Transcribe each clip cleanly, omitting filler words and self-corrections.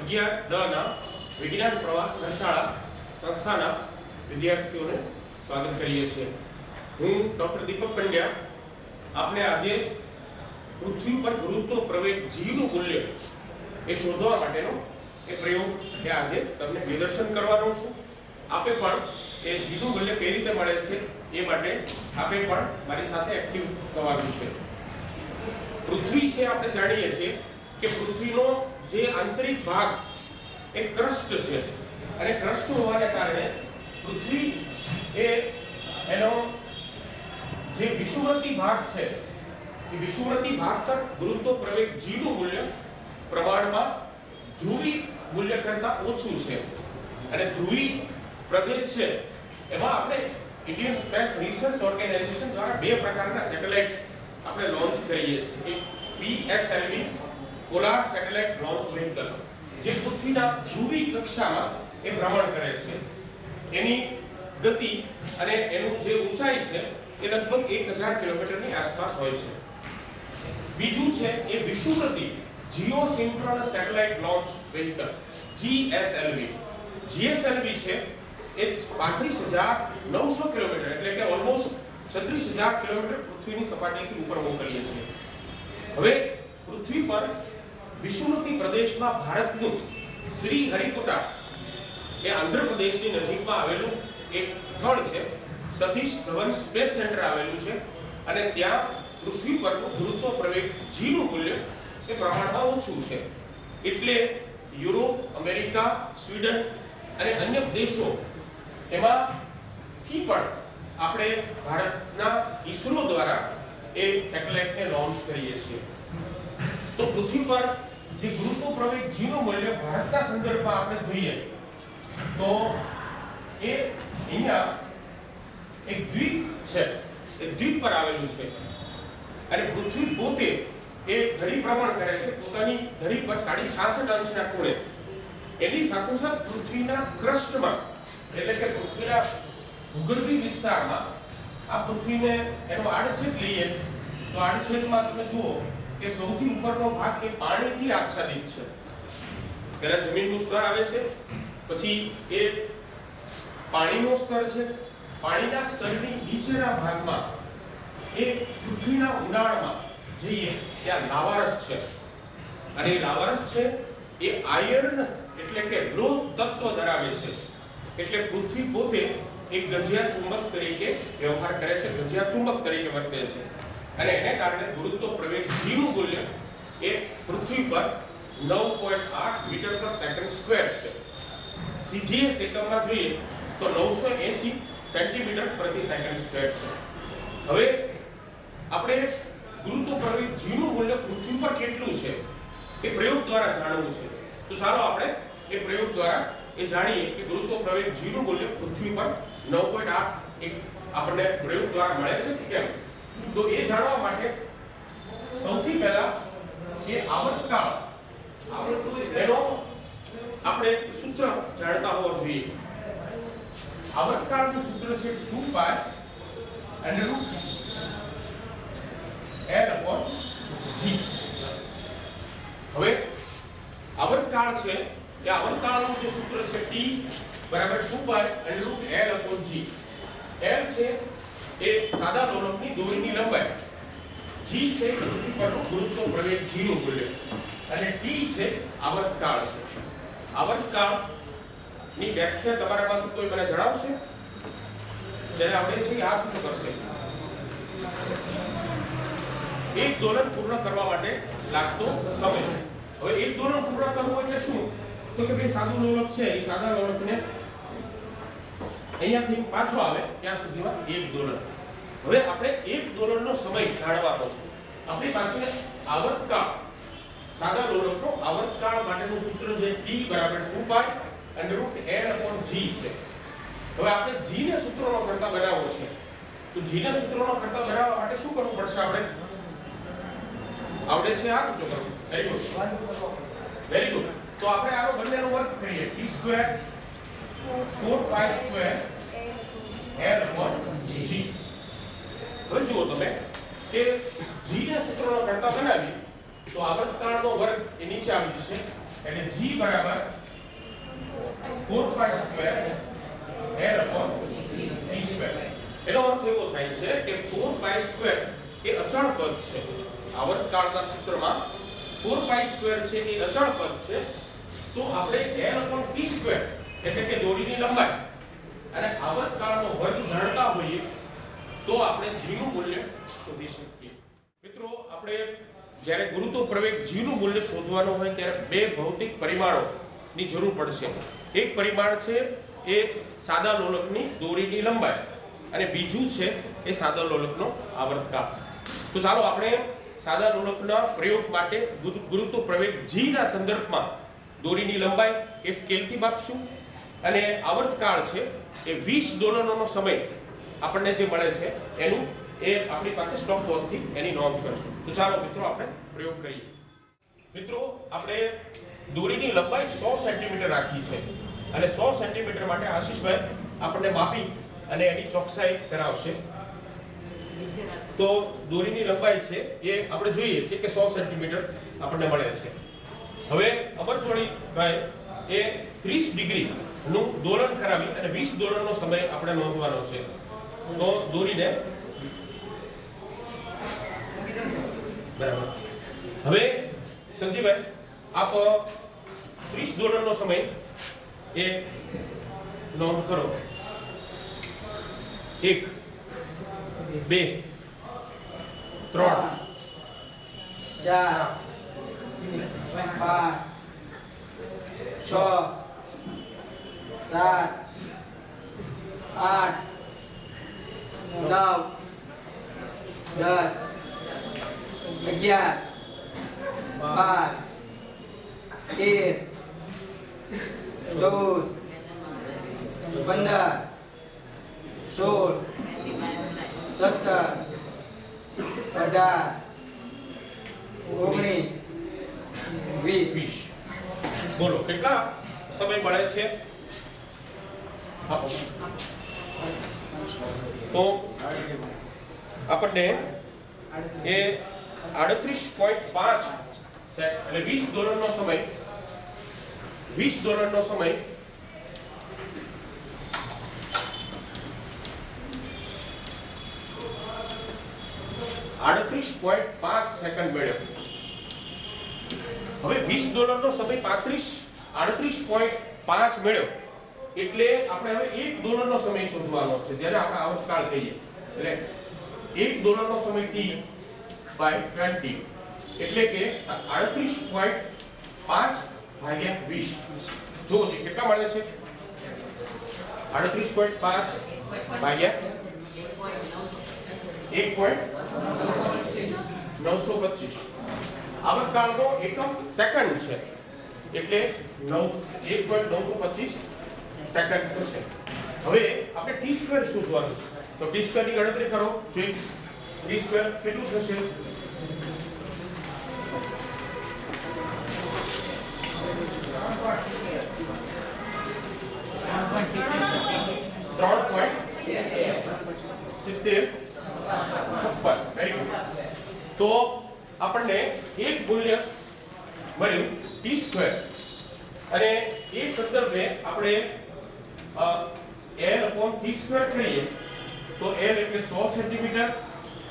11 ના વિજ્ઞાન પ્રવાહ નરસાળા સંસ્થાના વિદ્યાર્થીઓને સ્વાગત કરીએ છીએ। હું ડોક્ટર દીપક પંડ્યા આપને આજે પૃથ્વી પર ગુરુત્વ પ્રવેગ જીનું મૂલ્ય એ શોધવા માટેનો એ પ્રયોગ કે આજે તમને નિદર્શન કરવાનો છું। આપે પણ એ જીનું મૂલ્ય કઈ રીતે મળે છે એ માટે આપે પણ મારી સાથે એક્ટિવ થવાનું છે। પૃથ્વી છે આપણે જાણીએ છીએ કે પૃથ્વીનો જે આંતરિક ભાગ એ ક્રસ્ટ છે અને ક્રસ્ટ હોવાને કારણે પૃથ્વી એ એનો જે વિષુવવૃત્તી ભાગ છે એ વિષુવવૃત્તી ભાગ પર ગુરુત્વ પ્રવેગ જીનું મૂલ્ય પ્રમાણમાં ધ્રુવી મૂલ્ય કરતા ઓછું છે અને ધ્રુવી પ્રદેશ છે એમાં આપણે ઇન્ડિયન સ્પેસ રિસર્ચ ઓર્ગેનાઇઝેશન દ્વારા બે પ્રકારના સેટેલાઇટ્સ આપણે લોન્ચ કરીએ છીએ। એક PSLV polar satellite launch vehicle જે પૃથ્વીના ધ્રુવી કક્ષામાં એ ભ્રમણ કરે છે। એની ગતિ અને એનું જે ઊંચાઈ છે એ લગભગ 1000 કિલોમીટરની આસપાસ હોય છે। બીજું છે એ વિષુવવૃત્તી geosynchronous satellite launch vehicle GSLV. GSLV છે એ 35900 કિલોમીટર એટલે કે ઓલમોસ્ટ 36000 કિલોમીટર પૃથ્વીની સપાટીથી ઉપર મોકલીએ છીએ। હવે પૃથ્વી પર વિષુવવૃત્તી પ્રદેશમાં ભારતનું શ્રી હરિકોટા એ આંધ્રપ્રદેશની નજીકમાં આવેલું એક સ્થળ છે। સતીશ ધવન સ્પેસ સેન્ટર આવેલું છે અને ત્યાં પૃથ્વી પરનું ગુરુત્વ પ્રવેગ જીનું મૂલ્ય એ પ્રમાણમાં ઓછું છે। એટલે યુરોપ, અમેરિકા, સ્વીડન અને અન્ય દેશો એમાંથી પણ આપણે ભારતના ઈસરો દ્વારા એ સેટેલાઇટને લોન્ચ કરીએ છીએ। તો પૃથ્વી પર જે ગુરુત્વ પ્રવેગ જીનું મૂલ્ય ભારતના સંદર્ભમાં આપણે જોઈએ તો એ અહીંયા એક દ્વીપ છે એ દ્વીપ પર આવેલું છે અને પૃથ્વી પોતે એ ધરી ભ્રમણ કરે છે પોતાની ધરી પર 66.5 અંશના ખૂણે। એની સાથોસાથ પૃથ્વીના ક્રસ્ટમાં એટલે કે પૃથ્વીના ભૂગર્ભી વિસ્તારમાં આ પૃથ્વીને એનો આડછેદ લઈએ તો આડછેદમાં તમે જુઓ કે સૌથી ઉપરનો ભાગ એ પાણીથી આચ્છાદિત છે। પહેલા જમીનનું સ્તર આવે છે, પછી એ પાણીનું સ્તર છે। પાણીના સ્તરની નીચેના ભાગમાં એ પૃથ્વીના ઊંડાણમાં જઈએ ત્યાં લાવારસ છે અને એ લાવારસ છે એ આયર્ન એટલે કે લોહ તત્વ ધરાવે છે। એટલે પૃથ્વી પોતે એક ગજિયા ચુંબક તરીકે વ્યવહાર કરે છે, ગજિયા ચુંબક તરીકે વર્તે છે અને એને કારણે ગુરુત્વ પ્રવેગ જીનું મૂલ્ય એ પૃથ્વી પર 9.8 મીટર પર સેકન્ડ સ્ક્વેર છે। સીજીએસ એકમમાં જોઈએ તો 980 સેન્ટીમીટર પ્રતિ સેકન્ડ સ્ક્વેર છે। હવે આપણે ગુરુત્વ પ્રવેગ જીનું મૂલ્ય પૃથ્વી પર કેટલું છે એ પ્રયોગ દ્વારા જાણવું છે। તો ચાલો આપણે એ પ્રયોગ દ્વારા એ જાણીએ કે ગુરુત્વ પ્રવેગ જીનું મૂલ્ય પૃથ્વી પર 9.8 એક આપણને પ્રયોગ દ્વારા મળે છે કે કેમ। તો એ જાણવા માટે સૌથી પહેલા એ આવર્તકાળ એનો આપણે સૂત્ર જાણતા હોવા જોઈએ। આવર્તકાળનું સૂત્ર છે 2π √L/g। હવે આવર્તકાળ છે કે આવર્તકાળનું જે સૂત્ર છે T = 2π √L/g। L છે એ સાદા લોલકની દોરીની લંબાઈ, g છે પૃથ્વી પરનું ગુરુત્વ પ્રવેગ જીનું મૂલ્ય અને T છે આવર્તકાળ છે। આવર્તકાળની વ્યાખ્યા તમારામાંથી કોઈ મને જણાવશે? જેને આવડે છે કે હાથ ઊંચો કરશે। એક દોલન પૂર્ણ કરવા માટે લાગતો સમય। હવે એક દોલન પૂર્ણ કરવું એટલે શું? તો કે ભાઈ સાદું લોલક છે એ સાદા લોલકને અહીંયાથી પાછો આવે ત્યાં સુધીમાં એક દોલન। હવે આપણે એક દોલનનો સમય જાણવાનો છે। આપણી પાસે આવર્તકાળ સાદા લોલકનો આવર્તકાળ માટેનું સૂત્ર છે T = 2π √L/g છે। હવે આપણે g ને સૂત્રનો કરતા બનાવવો છે તો g ને સૂત્રનો કરતા બનાવવા માટે શું કરવું પડશે? આપણે આવડે છે હાથ ઊંચો કરો। Very good. તો આપણે આનો બંનેનો વર્ગ કરીએ T² 4π² L/g। હવે જુઓ તમે કે g ને સૂત્રનો કરતા બનાવી તો આવર્તકાળનો વર્ગ એ નીચે આવી જશે એટલે g બરાબર 4 pi square l upon t square. એનો અર્થ એવો થાય છે કે 4 પાઈ સ્ક્વેર એ અચળ પદ છે. આવર્તકાળના સૂત્રમાં 4 પાઈ સ્ક્વેર છે એ અચળ પદ છે. તો આપણે l upon t સ્ક્વેર એટલે કે દોરીની લંબાઈ અને આવર્તકાળનો વર્ગ જાણતા હોઈએ તો આપણે g નું મૂલ્ય શોધી શકીએ. મિત્રો આપણે જ્યારે ગુરુત્વ પ્રવેગ g નું મૂલ્ય શોધવાનું હોય ત્યારે બે ભૌતિક પરિમાણોની જરૂર પડશે. એક પરિમાણ છે એ સાદા લોલકની દોરીની લંબાઈ અને બીજું છે એ સાદા લોલકનો આવર્તકાળ. તો ચાલો આપણે સાદા લોલકના પ્રયોગ માટે ગુરુત્વ પ્રવેગ g ના સંદર્ભમાં દોરીની લંબાઈ એ સ્કેલથી માપશું અને આવર્તકાળ છે એ 20 ડોલરનો સમય આપણને જે મળે છે એનું એ આપણી પાસે સ્ટોપ વોચથી એની નોંધ કરશું. તો ચાલો મિત્રો આપણે પ્રયોગ કરીએ. મિત્રો આપણે દોરીની લંબાઈ 100 સેન્ટીમીટર રાખી છે અને 100 સેન્ટીમીટર માટે આશીષભાઈ આપણને માપી અને એની ચોકસાઈ કરાવશે. તો દોરીની લંબાઈ છે એ આપણે જોઈએ છે કે 100 સેન્ટીમીટર આપણને મળે છે. હવે અમરચોળીભાઈ એ 30 ડિગ્રી નું દોલન કરાવી અને 20 ડોલરનો સમય આપણે નોંધવાનો છે. તો દોરીને બરાબર. હવે સંજીભાઈ આપ 30 ડોલરનો સમય એ નોંધ કરો. 1 2 3 4 5 6 7 8 9 10 11 12 13 14 15 16 17 18 19 20. બોલો કેટલા સમય મળે છે? તો આપણને એ 38.5 એટલે 20 ડોલરનો સમય 20 ડોલરનો સમય 38.5 સેકન્ડ મળ્યો. હવે 20 ડોલરનો સમય 38.5 મળ્યો એટલે આપણે હવે 1 ડોલરનો સમય શોધવાનો છે. જ્યારે આપણે આવર્તકાળ કહીએ એટલે 1 ડોલરનો સમય t by 20 એટલે કે 38.5 ભાગ્યા 20. જો કેટલા મળે છે? 38.5 ભાગ્યા 1.925. આવર્તકાળનો એકમ સેકન્ડ છે એટલે 1.925 સેકન્ડ થશે. હવે આપણે t સ્ક્વેર શોધવાનું. તો t સ્ક્વેર ની ગણતરી કરો. જોઈ t સ્ક્વેર કેટલું થશે? 3.56. તો આપણને એક મૂલ્ય મળ્યું t સ્ક્વેર અને એ સંદર્ભે આપણે l upon t સ્ક્વેર કરીએ તો l એટલે 100 સેન્ટીમીટર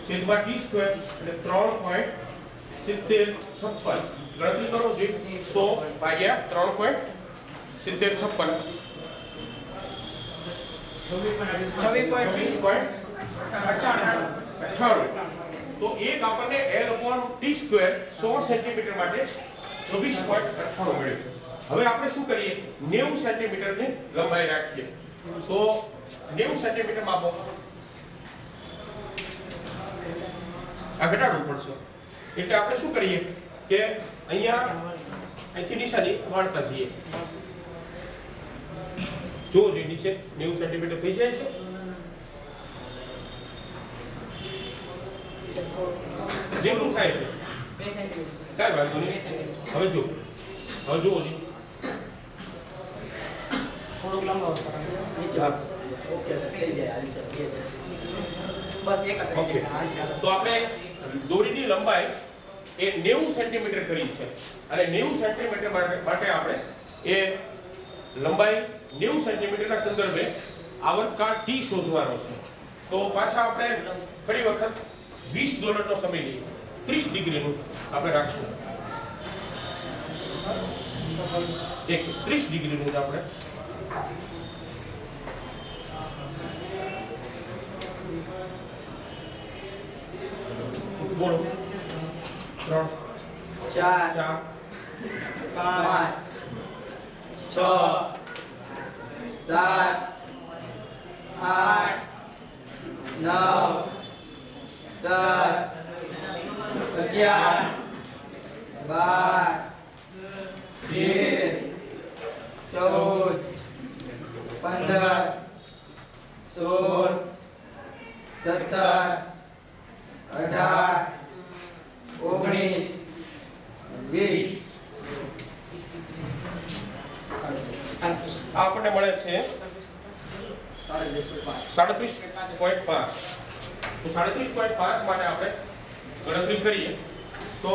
છેદમાં t સ્ક્વેર એટલે 3.7056. ગણતરી કરો જે 100 ભાગ્યા 3.7056 26.98. તો એક આપણને l upon t square 100 centimetre માટે 26.98 મળ્યું. હવે આપણે શું કરીએ? 90 સેન્ટીમીટરની લંબાઈ રાખીએ. તો 90 સેન્ટીમીટર માપો. આ ઘટાડવું પડશે. એટલે આપણે શું કરીએ કે અહીંયા અહીંથી નિશાની વાળતા જઈએ. જો જે નીચે 90 સેન્ટીમીટર થઈ જાય છે. જેટલું થાય છે 2 સેન્ટીમીટર. કાઈ વાંધો નહીં. હવે જુઓ જી થોડુંક લંબાવો નીચે. ઓકે થઈ જાય. હાલ છે બસ એક જ ઓકે. સેકન્ડ. હાલ છે. તો આપણે દોરીની લંબાઈ એ 90 સેન્ટીમીટર કરી છે અને 90 સેન્ટીમીટર માટે આપણે એ લંબાઈ 90 સેન્ટીમીટરના સંદર્ભે આવર્તકાળ t શોધવાનો છે. તો પાછા આપણે ફરી વખત $20 નો સમય લઈએ. 30 ડિગ્રીનું આપણે રાખશું. એક 30 ડિગ્રીનું જ આપણે બોલો 3 4 4 5 6 7 8 9 10 11 12 13 14 15 16 17 18 19 20 આપણને મળે છે 37.5. તો 37.5 માટે આપણે ગણતરી કરીએ તો